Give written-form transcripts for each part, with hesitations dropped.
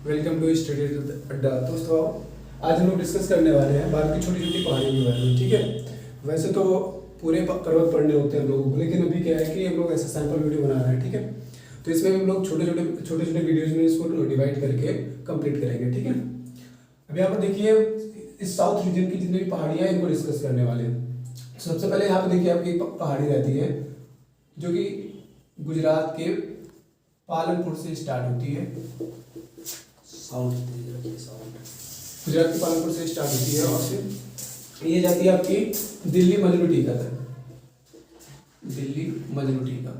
Welcome to study अड्डा। दोस्तों आज हम लोग डिस्कस करने वाले हैं भारत की छोटी छोटी पहाड़ियों के बारे में। ठीक है, वैसे तो पूरे पर्वत पढ़ने होते हैं हम लोगों को, लेकिन अभी क्या है कि हम लोग ऐसे सैंपल वीडियो बना रहे हैं। ठीक है, तो इसमें हम लोग छोटे छोटे वीडियोज में इसको डिवाइड करके कंप्लीट करेंगे। ठीक है, अब यहाँ पर देखिए इस साउथ रीजन की जितनी भी पहाड़ियाँ हैं इनको डिस्कस करने वाले हैं। सबसे पहले यहाँ पे देखिए आपकी एक पहाड़ी रहती है जो कि गुजरात के पालनपुर से स्टार्ट होती है। गुजरात के पालनपुर से स्टार्ट होती है और फिर ये जाती है आपकी दिल्ली मजनू टीका तक। दिल्ली मजनू टीका।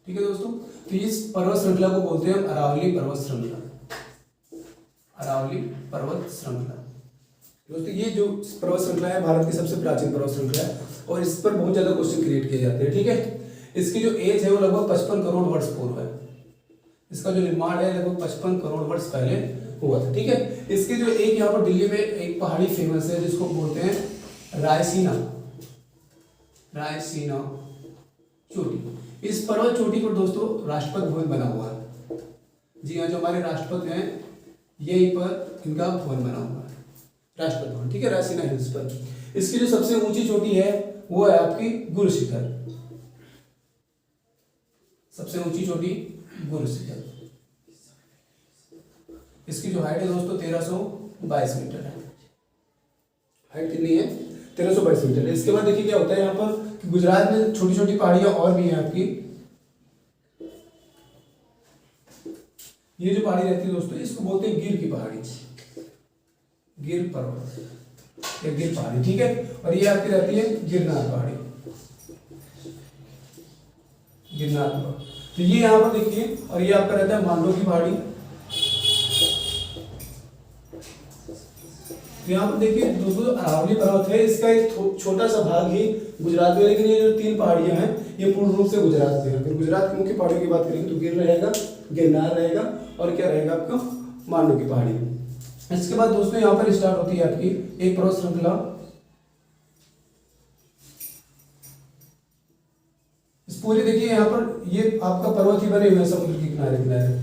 ठीक है दोस्तों, तो इस पर्वत श्रृंखला को बोलते हैं अरावली पर्वत श्रृंखला। अरावली पर्वत श्रृंखला दोस्तों, ये जो पर्वत श्रृंखला है भारत की सबसे प्राचीन पर्वत श्रृंखला है और इस पर बहुत ज्यादा क्वेश्चन क्रिएट किए जाते हैं। ठीक है, इसकी जो एज है वो लगभग 55 करोड़ वर्ष पूर्व है। इसका जो निर्माण है लगभग 55 करोड़ वर्ष पहले हुआ था। ठीक है, इसकी जो एक यहाँ पर दिल्ली में एक पहाड़ी फेमस है जिसको बोलते हैं रायसीना। रायसीना चोटी। इस पर्वत चोटी पर दोस्तों राष्ट्रपति भवन बना हुआ है। जी हाँ, जो हमारे राष्ट्रपति हैं यहीं पर इनका भवन बना हुआ है, राष्ट्रपति भवन। ठीक है, रायसीना हिल्स पर। इसकी जो सबसे ऊंची चोटी है वो है आपकी गुरु शिखर। सबसे ऊंची चोटी गुरु शिखर। इसकी जो हाइट है दोस्तों 1322 मीटर है। हाइट कितनी है? 1322 मीटर है। इसके बाद देखिए क्या होता है यहाँ पर कि गुजरात में छोटी छोटी पहाड़ियां और भी हैं आपकी। ये जो पहाड़ी रहती है दोस्तों इसको बोलते हैं गिर की पहाड़ी, गिर पर्वत या गिर पहाड़ी। ठीक है, और ये आपकी रहती है गिरनार पहाड़ी, गिरनार पहाड़ी। तो ये यहाँ पर देखिए, और ये आपका रहता है मांडो की पहाड़ी। तो यहाँ पर देखिए दोस्तों अरावली पर्वत है, इसका एक छोटा सा भाग ही गुजरात में, लेकिन ये जो 3 पहाड़ियां हैं ये पूर्ण रूप से गुजरात में है। अगर गुजरात की मुख्य पहाड़ियों की बात करेंगे तो गिर रहेगा, गिरनार रहेगा और क्या रहेगा आपका मांडो की पहाड़ी। इसके बाद दोस्तों यहाँ पर स्टार्ट होती है आपकी एक पर्वत श्रृंखला। इस पूरे देखिए यहाँ पर ये आपका पर्वत ही बने हुए हैं समुद्र के किनारे किनारे।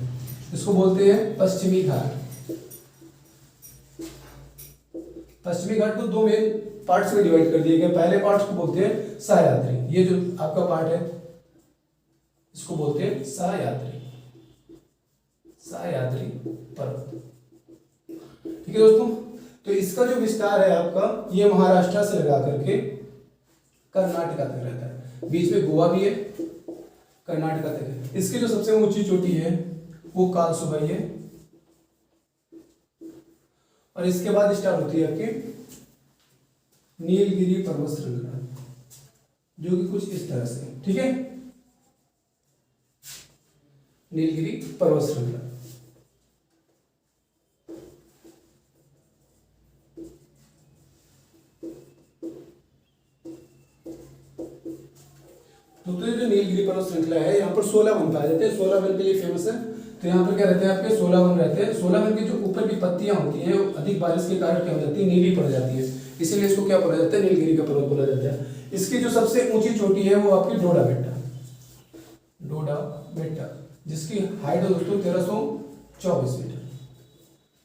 इसको बोलते हैं पश्चिमी घाट। पश्चिमी घाट को 2 मेन पार्ट्स में डिवाइड कर दिए गए। पहले पार्ट को बोलते हैं सह्याद्री। ये जो आपका पार्ट है इसको बोलते हैं सह्याद्री, सह्याद्री पर्वत। ठीक है दोस्तों, तो इसका जो विस्तार है आपका ये महाराष्ट्र से लगा करके कर्नाटक तक रहता है। बीच में गोवा भी है, कर्नाटक तक है। इसकी जो सबसे ऊंची चोटी है वो कालसुबाई है और इसके बाद स्टार्ट होती है आपकी नीलगिरी पर्वत श्रृंखला जो कि कुछ इस तरह से। ठीक है, नीलगिरी पर्वत श्रृंखला। तो ये जो नीलगिरी पर्वत श्रृंखला है यहाँ पर 16 वन पाए जाते हैं। 16 वन के लिए फेमस है। तो यहाँ पर क्या रहते हैं आपके 16 वन रहते हैं। 16 वन की जो ऊपर की पत्तियां होती हैं अधिक बारिश के कारण क्या हो जाती है, नीली पड़ जाती है, इसीलिए इसको क्या बोला जाता है, नीलगिरी का पर्वत बोला जाता है। इसकी जो सबसे ऊंची चोटी है वो आपकी डोडा बेट्टा, डोडा बेट्टा, जिसकी हाइट है दोस्तों 1324 मीटर,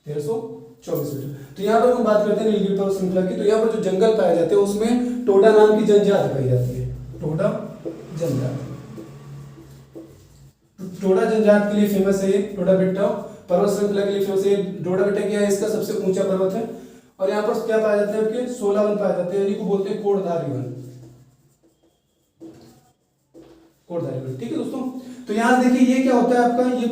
1324 मीटर। तो यहाँ पर हम बात करते हैं नीलगिरी पर्वत श्रृंखला की। तो यहाँ पर जो जंगल पाए जाते हैं उसमें टोडा नाम की जनजाति पाई जाती है, टोडा जनजाति। टोडा जनजाति के लिए फेमस है ये टोडा बेट्टा। पर्वत श्रृंखला के लिए फेमस है। डोडा बेट्टा क्या है, इसका सबसे ऊंचा पर्वत है। और यहाँ पर क्या पाए जाते हैं आपके 16 वन पाए जाते हैं, इनको बोलते हैं कोटधारी वन, कोटधारी वन। ठीक है दोस्तों, तो यहाँ देखिए ये क्या होता है आपका, ये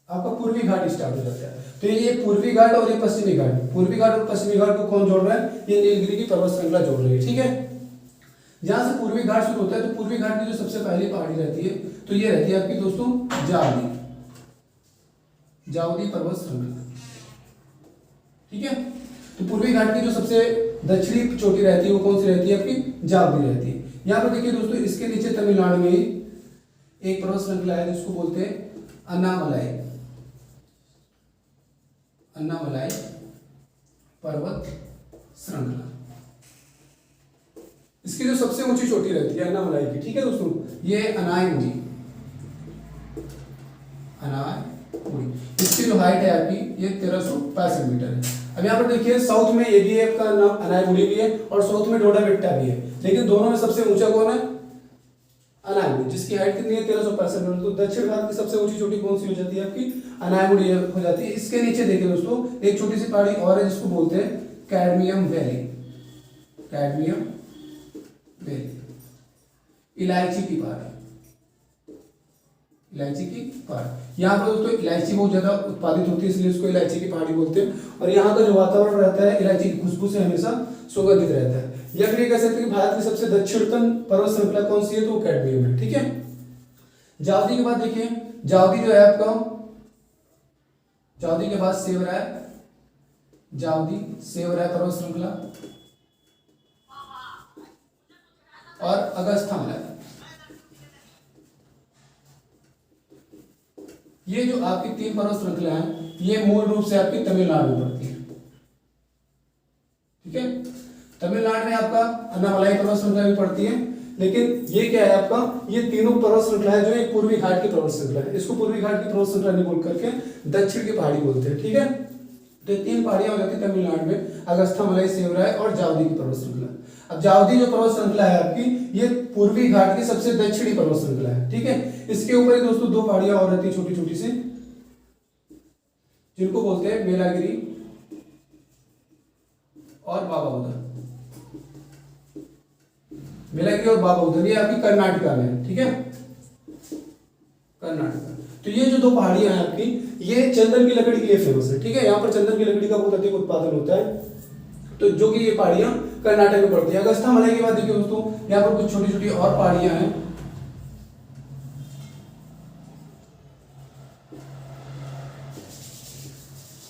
आपका पूर्वी घाट स्टार्ट हो जाता है। तो ये पूर्वी घाट और ये पश्चिमी घाट, पूर्वी घाट और पश्चिमी घाट को कौन जोड़ रहा है, ये नीलगिरी की पर्वत श्रृंखला जोड़ रही है। ठीक है, जहां से पूर्वी घाट शुरू होता है तो पूर्वी घाट की जो सबसे पहली पहाड़ी रहती है तो ये रहती है आपकी दोस्तों जावली, जावली पर्वत श्रृंखला। ठीक है, तो पूर्वी घाट की जो सबसे दक्षिणी चोटी रहती है वो कौन सी रहती है आपकी, जावली रहती है। यहाँ पर देखिए दोस्तों इसके नीचे तमिलनाडु में एक पर्वत श्रृंखला है जिसको बोलते हैं अन्नामलाई, अन्नामलाई पर्वत श्रृंखला। इसकी जो सबसे ऊंची चोटी रहती है अन्नामलाई की। ठीक है दोस्तों, ये अनायमुड़ी, अनायमुड़ी। इसकी जो हाइट है आपकी ये 1365 मीटर है। अब यहाँ पर देखिए साउथ में ये भी है आपका नाम अनायमुड़ी भी है और साउथ में डोडा बेट्टा भी है, लेकिन दोनों में सबसे ऊंचा कौन है? अनायमुड़ी, जिसकी हाइट कितनी है? 1365 मीटर। तो दक्षिण भारत की सबसे ऊंची चोटी कौन सी हो जाती है आपकी? अनायमुड़ी हो जाती है। इसके नीचे देखिए दोस्तों एक छोटी सी पहाड़ी और है जिसको बोलते हैं कैडमियम वैली। कैडमियम वैली इलायची की पहाड़ी, इलायची की पहाड़ी। यहाँ पर दोस्तों इलायची बहुत ज्यादा उत्पादित होती है इसलिए इसको इलायची की पहाड़ी बोलते हैं। और यहाँ का जो वातावरण रहता है इलायची की खुशबू से हमेशा सुगंधित रहता है। या फिर ये कह सकते हैं कि भारत की सबसे दक्षिणतम पर्वत श्रृंखला कौन सी है? तो वो कैडमियम है। ठीक है, जावदी के बाद देखिए, जावदी जो है आपका, जावदी के बाद सेवराय, जावदी सेवराय पर्वत श्रृंखला और अगस्थामलाई। ये जो आपकी 3 पर्वत श्रृंखला है ये मूल रूप से आपकी तमिलनाडु में पड़ती है। ठीक है, तमिलनाडु में आपका अन्नामलाई पर्वत श्रृंखला भी पड़ती है, लेकिन ये क्या है आपका, ये तीनों पर्वत श्रृंखला है जो एक पूर्वी घाट की पर्वत श्रृंखला है। इसको पूर्वी घाट की पर्वत श्रृंखला नहीं बोल करके दक्षिण की पहाड़ी बोलते हैं। ठीक है, तो 3 पहाड़ियां हो जाती है तमिलनाडु में, अगस्थामलाई, सेवराय और जावदी की पर्वत श्रृंखला। अब जावदी जो पर्वत श्रृंखला है आपकी ये पूर्वी घाट की सबसे दक्षिणी पर्वत श्रृंखला है। ठीक है, इसके ऊपर ही दोस्तों 2 पहाड़ियां और रहती है छोटी छोटी सी, जिनको बोलते हैं बेलागिरी और बाबा बुदन। बेलागिरी और बाबा बुदन ये आपकी कर्नाटका में है। ठीक है, कर्नाटका। तो ये जो 2 पहाड़ियां हैं आपकी ये चंदन की लकड़ी के लिए फेमस है। ठीक है, यहाँ पर चंदन की लकड़ी का बहुत अधिक उत्पादन होता है, तो जो कि ये पहाड़ियां कर्नाटक में पड़ती है। अगस्थामलाई के बाद देखिए दोस्तों यहाँ पर कुछ छोटी छोटी और पहाड़ियां हैं,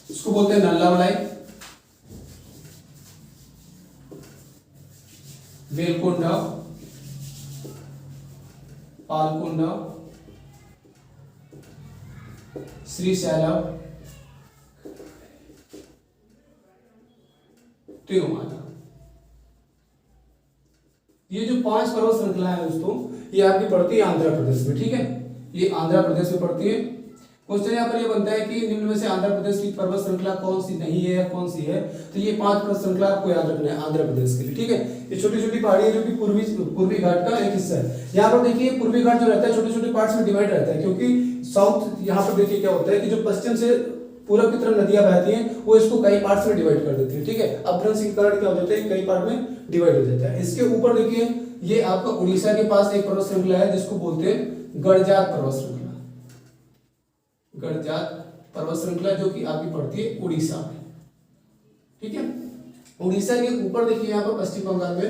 इसको बोलते हैं नल्लामलाई, वेलकोंडा, पालकोंडा, श्रीशैलम, तिरुमाला। ये जो 5 पर्वत श्रृंखला है दोस्तों ये आपकी पड़ती है आंध्र प्रदेश में। ठीक है, ये आंध्र प्रदेश में पड़ती है। क्वेश्चन यहाँ पर ये बनता है कि निम्न में से आंध्र प्रदेश की पर्वत श्रृंखला कौन सी नहीं है या कौन सी है? तो ये 5 पर्वत श्रृंखला आपको याद रखना है आंध्र प्रदेश के लिए। ठीक है, ये छोटी छोटी पहाड़ियां जो कि पूर्वी घाट का एक हिस्सा है। यहाँ पर देखिए पूर्वी घाट जो रहता है छोटे छोटे पार्ट्स में डिवाइड रहता है, क्योंकि साउथ यहाँ पर देखिए क्या होता है कि जो पश्चिम से पूरब की तरफ नदियां बहती हैं वो इसको कई पार्ट्स में डिवाइड कर देती है। ठीक है, अपभ्रंश के कारण क्या हो जाता है कई पार्ट में डिवाइड हो जाता है। इसके ऊपर देखिए ये आपका उड़ीसा के पास एक पर्वत श्रृंखला है जिसको बोलते हैं गड़जात पर्वत श्रृंखला। गड़जात पर्वत श्रृंखला जो कि आपकी पड़ती है उड़ीसा में। ठीक है, उड़ीसा के ऊपर देखिए यहाँ पर पश्चिम बंगाल में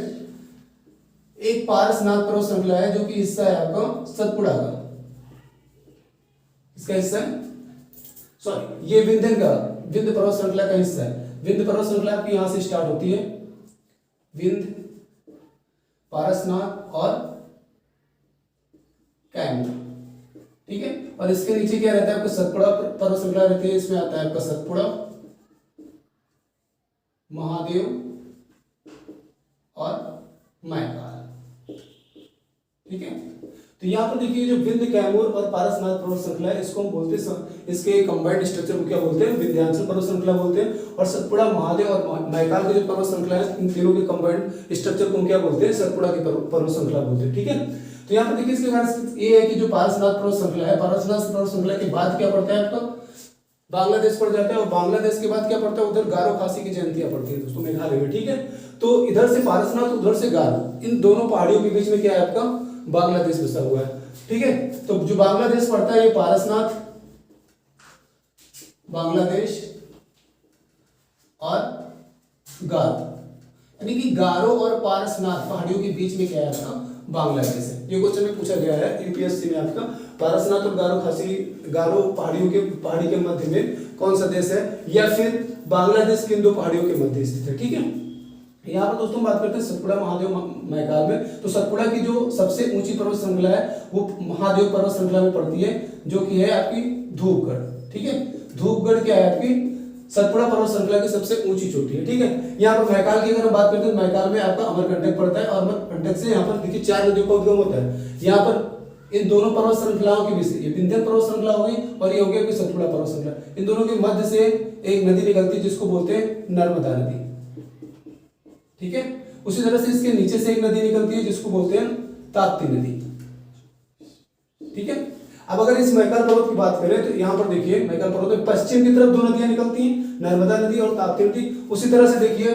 एक पारसनाथ पर्वत श्रृंखला है जो कि हिस्सा है आपका सतपुड़ा का। इसका हिस्सा है, सॉरी ये विंध्य पर्वत श्रृंखला का हिस्सा है। विंध्य पर्वत श्रृंखला आपकी यहां से स्टार्ट होती है, विंध्य, पारसनाथ और कैमूर। ठीक है, और इसके नीचे क्या रहता है आपका सतपुड़ा पर्वत श्रृंखला रहती है। इसमें आता है आपका सतपुड़ा, महादेव और मैकाल। ठीक है, तो यहाँ पर देखिए जो विंध्य, कैमूर और पारसनाथ पर्वत श्रृंखला है इसको हम बोलते हैं, इसके कंबाइंड स्ट्रक्चर को क्या बोलते हैं? विंध्यांचल पर्वत श्रृंखला बोलते हैं। और सतपुड़ा, महादेव और मैकाल के जो पर्वत श्रृंखला है इन तीनों के कंबाइंड स्ट्रक्चर को हम क्या बोलते हैं? सतपुड़ा की पर्वत श्रृंखला बोलते हैं। ठीक है, तो यहाँ पर देखिए इसके बाद ये है कि जो पारसनाथ पर्वत श्रृंखला है, पारसनाथ पर्वत श्रृंखला के बाद क्या पड़ता है आपका? बांग्लादेश पड़ जाता है, और बांग्लादेश के बाद क्या पड़ता है? उधर गारो खासी की जयंतियां पड़ती है दोस्तों मेघालय में। ठीक है, तो इधर से पारसनाथ उधर से गारो, इन दोनों पहाड़ियों के बीच में क्या है आपका? बांग्लादेश बसा हुआ है। ठीक है, तो जो बांग्लादेश पड़ता है ये पारसनाथ, बांग्लादेश और गारो, यानी कि गारो और पारसनाथ पहाड़ियों के बीच में क्या है आपका? बांग्लादेश है। ये क्वेश्चन में पूछा गया है यूपीएससी में आपका, पारसनाथ और गारो खासी, गारो पहाड़ी के मध्य में कौन सा देश है, या फिर बांग्लादेश किन 2 पहाड़ियों के मध्य स्थित है। ठीक है, यहाँ पर दोस्तों बात करते हैं सतपुड़ा, महादेव, मैकाल में। तो सतपुड़ा की जो सबसे ऊंची पर्वत श्रृंखला है वो महादेव पर्वत श्रृंखला में पड़ती है जो कि है आपकी धूपगढ़। ठीक है, धूपगढ़ क्या है आपकी? सतपुड़ा पर्वत श्रृंखला की सबसे ऊंची चोटी है। ठीक है, यहाँ पर मैकाल की अगर हम बात करते हैं तो मैकाल में आपका अमरकंटक पड़ता है, और अमरकंटक से यहाँ पर देखिए 4 नदियों का उद्गम होता है। यहाँ पर इन दोनों पर्वत श्रृंखलाओं के बीच से, ये विंध्य पर्वत श्रृंखला होगी और ये हो गया सतपुड़ा पर्वत श्रृंखला, इन दोनों के मध्य से एक नदी निकलती है जिसको बोलते हैं नर्मदा नदी। ठीक है, उसी तरह से इसके नीचे से एक नदी निकलती है जिसको बोलते हैं ताप्ती नदी। ठीक है, अब अगर इस मैकल पर्वत की बात करें तो यहाँ पर देखिए मैकल पर्वत में पश्चिम की तरफ दो नदियां निकलती हैं, नर्मदा नदी और ताप्ती नदी। उसी तरह से देखिए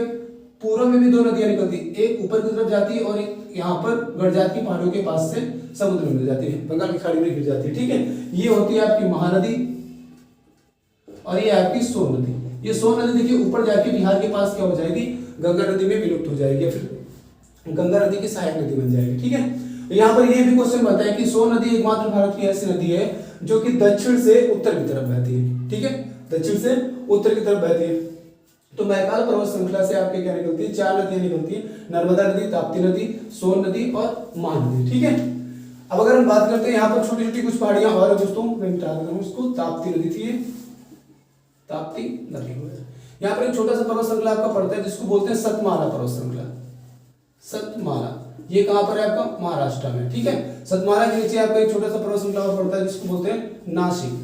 पूर्व में भी दो नदियां निकलती हैं, एक ऊपर की तरफ जाती है और एक यहाँ पर गड़जात की पहाड़ियों के पास से समुद्र में मिल जाती है, बंगाल की खाड़ी में गिर जाती है। ठीक है, ये होती है आपकी महानदी और ये आपकी सोन नदी। ये सोन नदी देखिए ऊपर जाके बिहार के पास क्या हो जाएगी, गंगा नदी में विलुप्त हो जाएगी, फिर गंगा नदी की सहायक नदी बन जाएगी। ठीक है, यहाँ पर ये भी क्वेश्चन बनता है कि सोन नदी एकमात्र भारत की ऐसी नदी है जो कि दक्षिण से उत्तर की तरफ बहती है। ठीक है, दक्षिण से उत्तर की तरफ बहती है। तो मैकाल पर्वत श्रृंखला से आपके क्या निकलती है, 4 नदियां निकलती है, नर्मदा नदी, ताप्ती नदी, सोन नदी और महानदी। ठीक है, अब अगर हम बात करते हैं यहाँ पर छोटी छोटी कुछ पहाड़ियां और है दोस्तों, मैं मिटा देता हूं इसको। ताप्ती नदी थी, ताप्ती नदी। यहाँ पर एक छोटा सा पर्वत श्रृंखला आपका पड़ता है जिसको बोलते हैं सतमाला पर्वत श्रृंखला। सतमाला ये कहां पर है आपका, महाराष्ट्र में। ठीक है, सतमाला के नीचे आपका एक छोटा सा पर्वत श्रृंखला और पड़ता है जिसको बोलते हैं नासिक,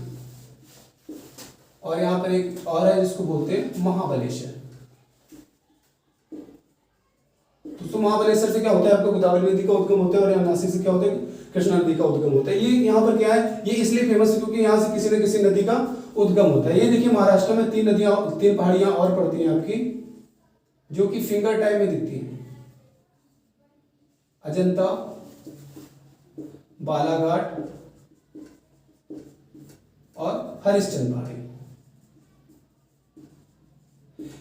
और यहाँ पर एक और है जिसको बोलते हैं महाबलेश्वर। तो महाबलेश्वर से क्या होता है, आपको गोदावरी नदी का उद्गम होता है, और यहाँ नासिक से क्या होता है, कृष्णा नदी का उद्गम होता है। ये यहाँ पर क्या है, ये इसलिए फेमस है क्योंकि यहाँ से किसी न किसी नदी का उद्गम होता है। ये देखिए महाराष्ट्र में 3 नदियां, 3 पहाड़ियां और पड़ती हैं आपकी, जो कि फिंगर टाइप में दिखती है, अजंता, बालाघाट और हरिश्चंद्र पहाड़ी।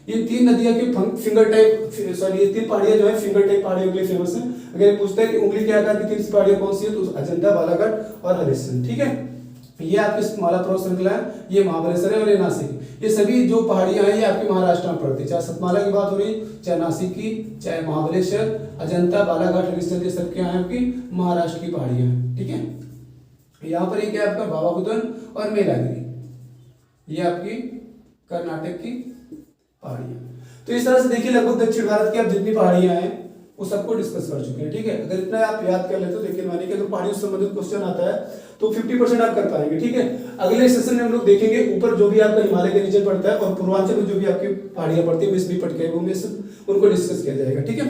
ये 3 नदियां के फिंगर टाइप, सॉरी ये 3 पहाड़ियां जो है फिंगर टाइप पहाड़ियों के लिए फेमस है। अगर ये पूछता है कि उंगली के आकार की 3 पहाड़ियां कौन सी है, तो अजंता, बालाघाट और हरिश्चंद्र। ठीक है, ये आपकी सतमाला पर्वत श्रृंखला है, ये महाबलेश्वर है और ये नासिक। ये सभी जो पहाड़ियां हैं ये आपके महाराष्ट्र में पड़ती है, चाहे सतमाला की बात हो रही, चाहे नासिक की, चाहे महाबलेश्वर, अजंता, बालाघाट, हरिश्चंद्र, ये सब क्या है आपकी महाराष्ट्र की पहाड़ियां हैं। ठीक है, यहाँ पर एक है आपका बाबा बुदन और मेलागिरी, ये आपकी कर्नाटक की पहाड़ियां। तो इस तरह से देखिए लगभग दक्षिण भारत की आप जितनी पहाड़ियां हैं वो सबको डिस्कस कर चुके हैं। ठीक है, अगर इतना आप याद कर लेते हो, लेकिन मानिए कि अगर पहाड़ियों से संबंधित क्वेश्चन आता है तो 50% आप कर पाएंगे। ठीक है, अगले सेशन में हम लोग देखेंगे ऊपर जो भी आपका हिमालय के रीजन पड़ता है और पूर्वांचल में जो भी आपकी पहाड़ियां पड़ती है, मिस भी पटके, वो उनको डिस्कस किया जाएगा। ठीक है।